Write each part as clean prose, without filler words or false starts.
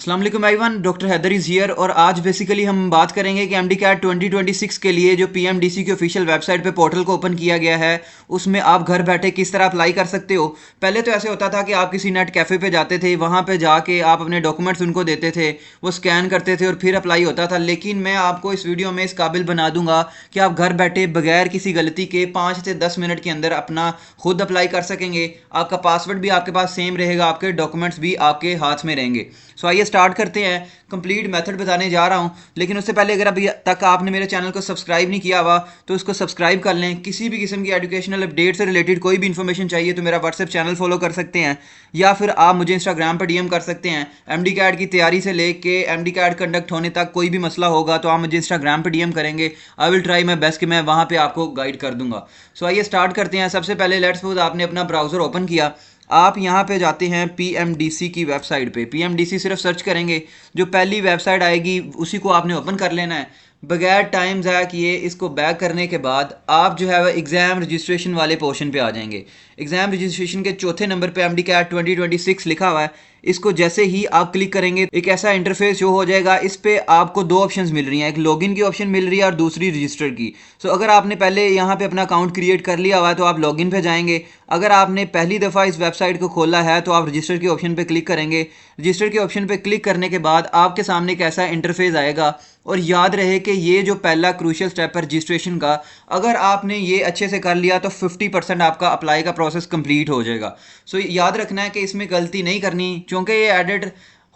अस्सलाम वालेकुम everyone, doctor Haider is here और आज बेसिकली हम बात करेंगे कि एमडी कैट 2026 के लिए जो पीएमडीसी की ऑफिशियल वेबसाइट पे पोर्टल को ओपन किया गया है उसमें आप घर बैठे किस तरह अप्लाई कर सकते हो। पहले तो ऐसे होता था कि आप किसी नेट कैफ़े पे जाते थे, वहाँ पे जाके आप अपने डॉक्यूमेंट्स उनको देते थे, वो स्कैन करते थे और फिर अप्लाई होता था। लेकिन मैं आपको इस वीडियो में इस काबिल बना दूंगा कि आप घर बैठे बगैर किसी गलती के 5 से 10 मिनट के अंदर अपना खुद अप्लाई कर सकेंगे। आपका पासवर्ड भी आपके पास सेम रहेगा, आपके डॉक्यूमेंट्स भी आपके हाथ में रहेंगे। सो आइए स्टार्ट करते हैं। कंप्लीट मेथड बताने जा रहा हूं, लेकिन उससे पहले अगर अभी तक आपने मेरे चैनल को सब्सक्राइब नहीं किया हुआ तो उसको सब्सक्राइब कर लें। किसी भी किस्म की एजुकेशनल अपडेट से रिलेटेड कोई भी इन्फॉर्मेशन चाहिए तो मेरा व्हाट्सएप चैनल फॉलो कर सकते हैं, या फिर आप मुझे इंस्टाग्राम पर डीएम कर सकते हैं। एमडी कैट की तैयारी से लेके एमडी कैट कंडक्ट होने तक कोई भी मसला होगा तो आप मुझे इंस्टाग्राम पर डीएम करेंगे। I will try my best कि मैं वहाँ पर आपको गाइड कर दूंगा। सो आइए स्टार्ट करते हैं। सबसे पहले लेट्स सपोज आपने अपना ब्राउज़र ओपन किया, आप यहाँ पे जाते हैं पीएमडीसी की वेबसाइट पे। पीएमडीसी सिर्फ सर्च करेंगे, जो पहली वेबसाइट आएगी उसी को आपने ओपन कर लेना है बगैर टाइम ज़ाया किए। इसको बैक करने के बाद आप जो है वह एग्ज़ाम रजिस्ट्रेशन वाले पोर्शन पे आ जाएंगे। एग्ज़ाम रजिस्ट्रेशन के चौथे नंबर पे एमडी कैट 2026 लिखा हुआ है। इसको जैसे ही आप क्लिक करेंगे एक ऐसा इंटरफेस शो हो जाएगा। इस पे आपको दो ऑप्शंस मिल रही हैं, एक लॉगिन की ऑप्शन मिल रही है और दूसरी रजिस्टर की। सो अगर आपने पहले यहाँ पे अपना अकाउंट क्रिएट कर लिया हुआ है तो आप लॉगिन पे जाएंगे। अगर आपने पहली दफ़ा इस वेबसाइट को खोला है तो आप रजिस्टर के ऑप्शन पे क्लिक करेंगे। रजिस्टर के ऑप्शन पे क्लिक करने के बाद आपके सामने एक ऐसा इंटरफेस आएगा। और याद रहे कि ये जो पहला क्रूशियल स्टेप है रजिस्ट्रेशन का, अगर आपने ये अच्छे से कर लिया तो 50% आपका अप्लाई का प्रोसेस कंप्लीट हो जाएगा। सो याद रखना है कि इसमें गलती नहीं करनी, क्योंकि ये एडिट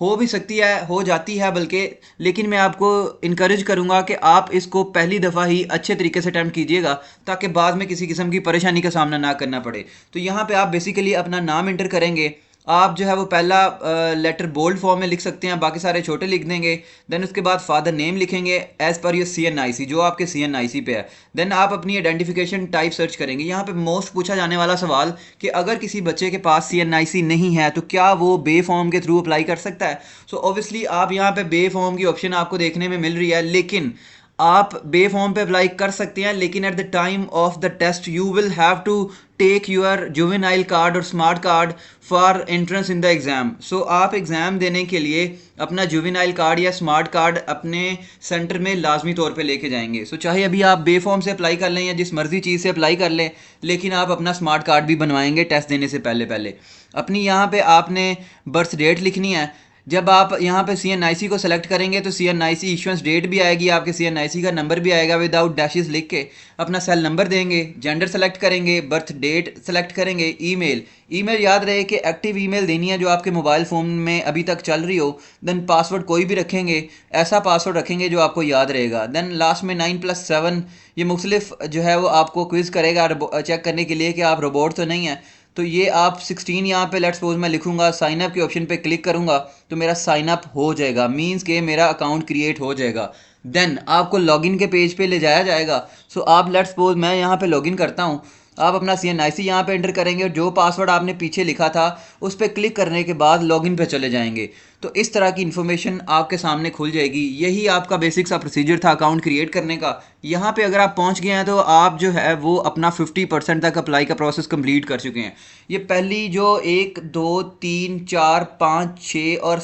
हो भी सकती है, हो जाती है बल्कि, लेकिन मैं आपको इनकरेज करूंगा कि आप इसको पहली दफ़ा ही अच्छे तरीके से अटैम्प्ट कीजिएगा ताकि बाद में किसी किस्म की परेशानी का सामना ना करना पड़े। तो यहाँ पे आप बेसिकली अपना नाम इंटर करेंगे। आप जो है वो पहला लेटर बोल्ड फॉर्म में लिख सकते हैं, बाकी सारे छोटे लिख देंगे। देन उसके बाद फादर नेम लिखेंगे एज़ पर योर CNIC, जो आपके CNIC पे है। देन आप अपनी आइडेंटिफिकेशन टाइप सर्च करेंगे। यहाँ पे मोस्ट पूछा जाने वाला सवाल कि अगर किसी बच्चे के पास CNIC नहीं है तो क्या वो बे फॉर्म के थ्रू अप्लाई कर सकता है। सो ऑब्वियसली आप यहाँ पे बे फॉर्म की ऑप्शन आपको देखने में मिल रही है, लेकिन आप बे फॉर्म पे अप्लाई कर सकते हैं, लेकिन at the time of the test you will have to take your juvenile card और smart card for entrance in the exam. So आप एग्ज़ाम देने के लिए अपना जुवेनाइल कार्ड या स्मार्ट कार्ड अपने सेंटर में लाजमी तौर पे लेके जाएंगे। सो चाहे अभी आप बे फॉर्म से अप्लाई कर लें या जिस मर्जी चीज़ से अप्लाई कर लें, लेकिन आप अपना स्मार्ट कार्ड भी बनवाएंगे टेस्ट देने से पहले पहले। अपनी यहाँ पे आपने बर्थ डेट लिखनी है। जब आप यहाँ पे CNIC को सेलेक्ट करेंगे तो CNIC इशुएंस डेट भी आएगी, आपके CNIC का नंबर भी आएगा विदाउट डैशेस लिख के। अपना सेल नंबर देंगे, जेंडर सेलेक्ट करेंगे, बर्थ डेट सेलेक्ट करेंगे। ईमेल याद रहे कि एक्टिव ईमेल देनी है जो आपके मोबाइल फ़ोन में अभी तक चल रही हो। देन पासवर्ड कोई भी रखेंगे, ऐसा पासवर्ड रखेंगे जो आपको याद रहेगा। देन लास्ट में 9+7, ये मुख्तलिफ जो है वो आपको क्विज़ करेगा चेक करने के लिए कि आप रोबोट तो नहीं है। तो ये आप 16 यहाँ पे लेट्स सपोज मैं लिखूंगा, साइन अप के ऑप्शन पे क्लिक करूंगा तो मेरा साइन अप हो जाएगा, मींस के मेरा अकाउंट क्रिएट हो जाएगा। देन आपको लॉगिन के पेज पे ले जाया जाएगा। सो आप लेट्स सपोज मैं यहाँ पे लॉगिन करता हूँ, आप अपना CNIC यहाँ पे एंटर करेंगे और जो पासवर्ड आपने पीछे लिखा था उस पर क्लिक करने के बाद लॉगिन पे चले जाएंगे। तो इस तरह की इन्फॉर्मेशन आपके सामने खुल जाएगी। यही आपका बेसिक सा प्रोसीजर था अकाउंट क्रिएट करने का। यहाँ पे अगर आप पहुँच गए हैं तो आप जो है वो अपना 50% तक अप्लाई का प्रोसेस कंप्लीट कर चुके हैं। ये पहली जो 1 2 3 4 5 6 और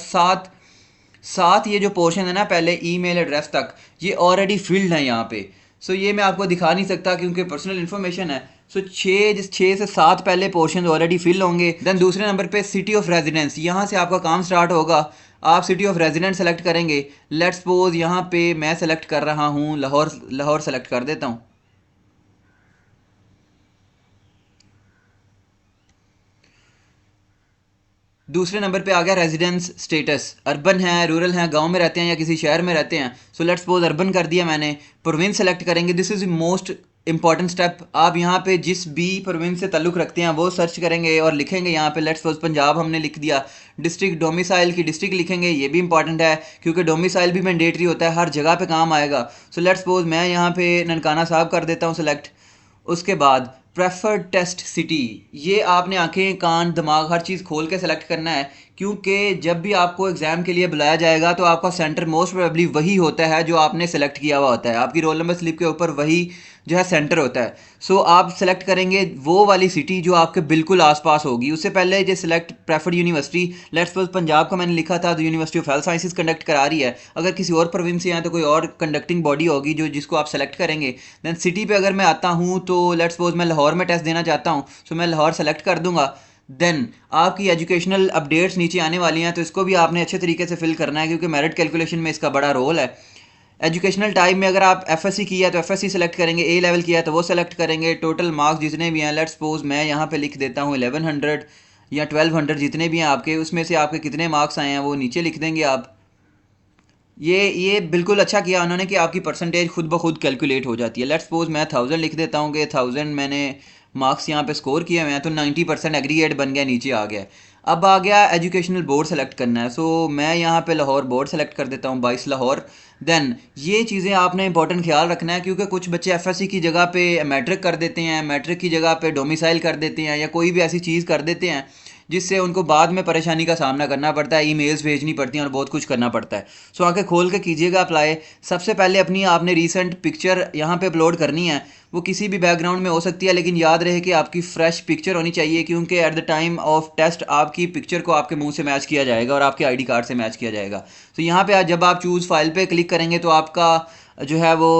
7 ये जो पोर्शन है ना पहले ईमेल एड्रेस तक, ये ऑलरेडी फिल्ड है यहाँ पे। सो ये मैं आपको दिखा नहीं सकता क्योंकि पर्सनल इन्फॉर्मेशन है। सो 6 से 7 पहले पोर्शन ऑलरेडी फिल होंगे। देन दूसरे नंबर पे सिटी ऑफ रेजिडेंस, यहाँ से आपका काम स्टार्ट होगा। आप सिटी ऑफ रेजिडेंस सेलेक्ट करेंगे। लेट्स सपोज यहाँ पे मैं सेलेक्ट कर रहा हूँ लाहौर सेलेक्ट कर देता हूँ। दूसरे नंबर पे आ गया रेजिडेंस स्टेटस, अर्बन है, रूरल है, गांव में रहते हैं या किसी शहर में रहते हैं। सो लेट्स सपोज अर्बन कर दिया मैंने। प्रोविंस सेलेक्ट करेंगे, this is most important step. आप यहाँ पे जिस भी प्रोविंस से ताल्लुक़ रखते हैं वो सर्च करेंगे और लिखेंगे यहाँ पे। लेट्स सपोज पंजाब हमने लिख दिया। डिस्ट्रिक्ट डोमिसाइल की डिस्ट्रिक्ट लिखेंगे, ये भी इंपॉर्टेंट है क्योंकि डोमिसाइल भी मैंडेटरी होता है, हर जगह पे काम आएगा। सो लेट्स सपोज मैं यहाँ पे ननकाना साहब कर देता हूँ सेलेक्ट। उसके बाद प्रेफर्ड टेस्ट सिटी, ये आपने आंखें कान दिमाग हर चीज़ खोल के सेलेक्ट करना है क्योंकि जब भी आपको एग्ज़ाम के लिए बुलाया जाएगा तो आपका सेंटर मोस्ट प्रोबेबली वही होता है जो आपने सेलेक्ट किया हुआ होता है, आपकी रोल नंबर स्लिप के ऊपर वही जो है सेंटर होता है। सो आप सेलेक्ट करेंगे वो वाली सिटी जो आपके बिल्कुल आसपास होगी। उससे पहले जो select preferred university, let's suppose Punjab का मैंने लिखा था तो university of health sciences conduct करा रही है। अगर किसी और प्रोविंस से हैं तो कोई और कंडक्टिंग बॉडी होगी जो जिसको आप सेलेक्ट करेंगे। दैन सिटी पे अगर मैं आता हूँ तो लेट्स सपोज मैं लाहौर में टेस्ट देना चाहता हूँ, सो मैं लाहौर सेलेक्ट कर दूंगा। देन आपकी एजुकेशनल अपडेट्स नीचे आने वाली हैं, तो इसको भी आपने अच्छे तरीके से फिल करना है क्योंकि मेरिट कैलकुलेशन में इसका बड़ा रोल है। एजुकेशनल टाइप में अगर आप एफएससी किया है तो एफएससी सेलेक्ट करेंगे, ए लेवल किया है तो वो सेलेक्ट करेंगे। टोटल मार्क्स जितने भी हैं, लेट्स सपोज मैं यहाँ पे लिख देता हूँ 1100 या 1200 जितने भी हैं आपके, उसमें से आपके कितने मार्क्स आए हैं वो नीचे लिख देंगे आप। ये बिल्कुल अच्छा किया उन्होंने कि आपकी परसेंटेज खुद ब खुद कैलकुलेट हो जाती है। लेट्स सपोज मैं 1000 लिख देता हूँ कि 1000 मैंने मार्क्स यहाँ पे स्कोर किए हुए हैं, तो 90% एग्रीगेट बन गया, नीचे आ गया। अब आ गया एजुकेशनल बोर्ड सेलेक्ट करना है, सो मैं यहाँ पे लाहौर बोर्ड सेलेक्ट कर देता हूँ, 22 लाहौर। देन ये चीज़ें आपने इंपॉर्टेंट ख्याल रखना है क्योंकि कुछ बच्चे एफएससी की जगह पे मैट्रिक कर देते हैं, मैट्रिक की जगह पे डोमिसाइल कर देते हैं या कोई भी ऐसी चीज़ कर देते हैं जिससे उनको बाद में परेशानी का सामना करना पड़ता है, ईमेल्स भेजनी पड़ती हैं और बहुत कुछ करना पड़ता है। सो आके खोल के कीजिएगा अप्लाई। सबसे पहले अपनी आपने रीसेंट पिक्चर यहाँ पे अपलोड करनी है, वो किसी भी बैकग्राउंड में हो सकती है, लेकिन याद रहे कि आपकी फ्रेश पिक्चर होनी चाहिए क्योंकि at the time of test आपकी पिक्चर को आपके मुंह से मैच किया जाएगा और आपके आईडी कार्ड से मैच किया जाएगा। तो यहाँ पे जब आप चूज़ फाइल पे क्लिक करेंगे तो आपका जो है वो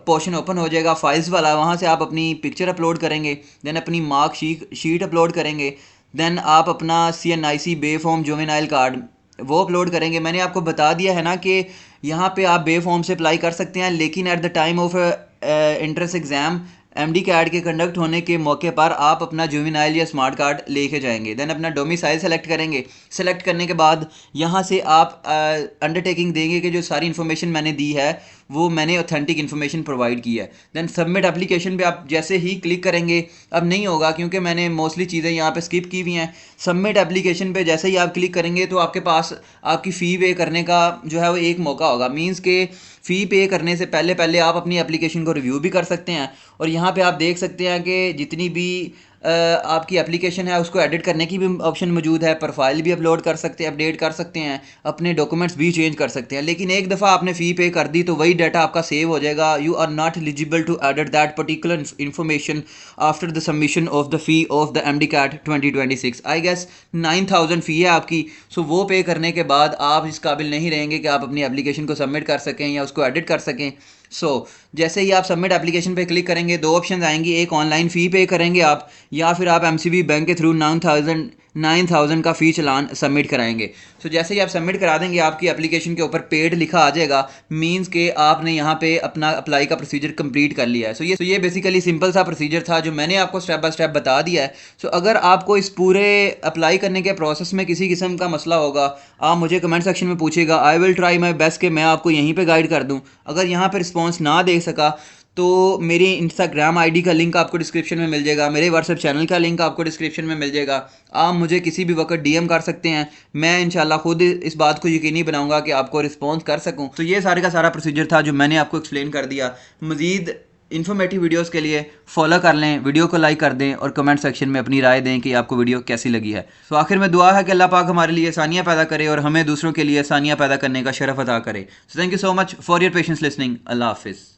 पोर्शन ओपन हो जाएगा फाइल्स वाला, वहाँ से आप अपनी पिक्चर अपलोड करेंगे। देन अपनी मार्क शीट अपलोड करेंगे। देन आप अपना CNIC बे फॉर्म जुवेनाइल कार्ड वो अपलोड करेंगे। मैंने आपको बता दिया है ना कि यहाँ पे आप बे फॉर्म से अप्लाई कर सकते हैं, लेकिन at the time of entrance exam MD CAT के कंडक्ट होने के मौके पर आप अपना जुवेनाइल या स्मार्ट कार्ड लेके जाएंगे। देन अपना डोमिसाइल सेलेक्ट करेंगे। सेलेक्ट करने के बाद यहाँ से आप अंडरटेकिंग देंगे कि जो सारी इन्फॉर्मेशन मैंने दी है वो मैंने ऑथेंटिक इन्फॉर्मेशन प्रोवाइड की है। देन सबमिट एप्लीकेशन पे आप जैसे ही क्लिक करेंगे, अब नहीं होगा क्योंकि मैंने मोस्टली चीज़ें यहाँ पे स्किप की हुई हैं। सबमिट एप्लीकेशन पे जैसे ही आप क्लिक करेंगे तो आपके पास आपकी फ़ी पे करने का जो है वो एक मौका होगा। मींस के फ़ी पे करने से पहले पहले आप अपनी एप्लीकेशन को रिव्यू भी कर सकते हैं और यहाँ पे आप देख सकते हैं कि जितनी भी आपकी एप्लीकेशन है उसको एडिट करने की भी ऑप्शन मौजूद है, प्रोफाइल भी अपलोड कर सकते हैं, अपडेट कर सकते हैं, अपने डॉक्यूमेंट्स भी चेंज कर सकते हैं। लेकिन एक दफ़ा आपने फ़ी पे कर दी तो वही डाटा आपका सेव हो जाएगा। You are not eligible to edit that particular information after the submission of the fee of the MDCAT 2026। I guess 9000 fee है आपकी। सो वो पे करने के बाद आप इस काबिल नहीं रहेंगे कि आप अपनी एप्लीकेशन को सबमिट कर सकें या उसको एडिट कर सकें। सो जैसे ही आप सबमिट एप्लीकेशन पे क्लिक करेंगे दो ऑप्शन आएंगी, एक ऑनलाइन फ़ी पे करेंगे आप या फिर आप MCB बैंक के थ्रू 9000 का फ़ी चलान सबमिट कराएंगे। सो जैसे ही आप सबमिट करा देंगे आपकी एप्लीकेशन के ऊपर पेड लिखा आ जाएगा, मींस के आपने यहाँ पे अपना अप्लाई का प्रोसीजर कंप्लीट कर लिया है। सो ये बेसिकली सिंपल सा प्रोसीजर था जो मैंने आपको स्टेप बाय स्टेप बता दिया है। सो अगर आपको इस पूरे अप्लाई करने के प्रोसेस में किसी किस्म का मसला होगा आप मुझे कमेंट सेक्शन में पूछेगा। I will try my best कि मैं आपको यहीं पर गाइड कर दूँ। अगर यहाँ पर रिस्पॉन्स ना दे सका तो मेरी इंस्टाग्राम आईडी का लिंक आपको डिस्क्रिप्शन में मिल जाएगा, मेरे व्हाट्सएप चैनल का लिंक आपको डिस्क्रिप्शन में मिल जाएगा। आप मुझे किसी भी वक्त DM कर सकते हैं, मैं इंशाल्लाह खुद इस बात को यकीनी बनाऊंगा कि आपको रिस्पॉन्स कर सकूं। तो ये सारे का सारा प्रोसीजर था जो मैंने आपको एक्सप्लेन कर दिया। मज़ीद इन्फॉर्मेटिव वीडियोस के लिए फॉलो कर लें, वीडियो को लाइक कर दें और कमेंट सेक्शन में अपनी राय दें कि आपको वीडियो कैसी लगी है। तो आखिर में दुआ है कि अल्लाह पाक हमारे लिए आसानियाँ पैदा करे और हमें दूसरों के लिए आसानियाँ पैदा करने का शरफ अता करे। So thank you so much for your patience listening. अल्लाह हाफिज़।